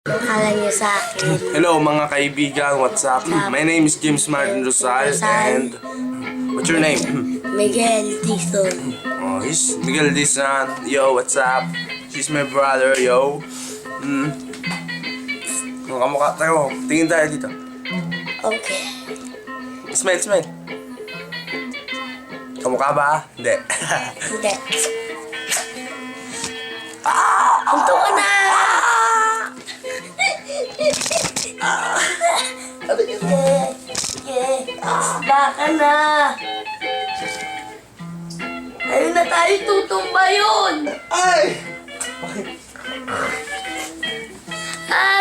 Akala niyo sa akin. Hello mga kaibigan, what's up? My name is James Martin Rosal and what's your name? Miguel Tison. Oh, he's Miguel Dizan. Yo, what's up? He's my brother, yo. Ang kamukha tayo. Tingin tayo dito. Okay. Smile, smile. Kamukha ba? Hindi. Hindi. Punto ka na! Baka na! Ayun na tayo, tutumba yun! Ay!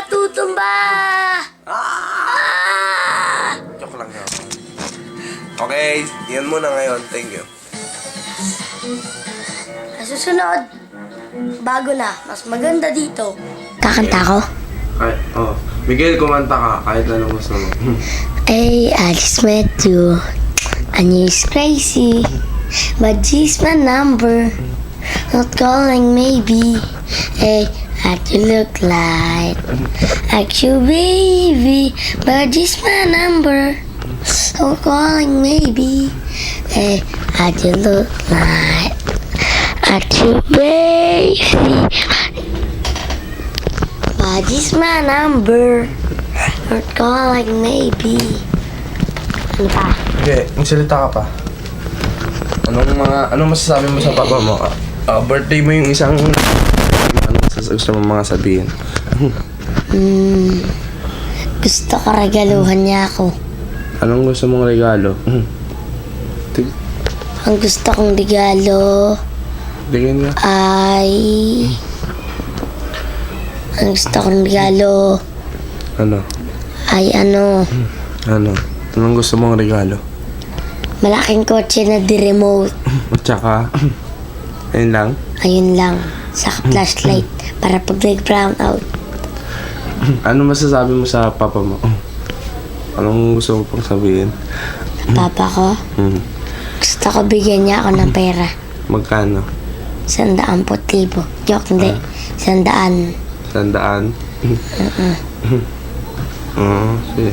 Tutumba! Joke lang yun. Okay, yan muna ngayon. Thank you. Susunod, bago na, mas maganda dito. Kakanta ko? Ay, oh. Miguel, kumanta ka. Kahit anong gusto mo. Hey, I just met you, and you're crazy, but she's my number. Not calling maybe. Hey, what you look like you baby, but she's my number. Not calling maybe. Hey, what you look like you baby, but she's my number. Not calling maybe. Ano pa? Okay, magsalita ka pa. Anong masasabi mo sa papa mo? Birthday mo yung isang... gusto mo mga sabihin? Gusto ko regaluhan niya ako. Anong gusto mong regalo? Ang gusto kong regalo Tingin nga. ay... Ang gusto kong regalo Ano? ay ano, Ano? Anong gusto mong regalo? malaking kotse na di-remote. At saka... Ayun lang? Ayun lang, sa flashlight para pag nag-brown out. Ano masasabi mo sa papa mo? Anong gusto mo pang sabihin? Papa ko, gusto ko bigyan niya ako ng pera. Magkano? 100,000. Joke, hindi. 100. 100? Oo, sige.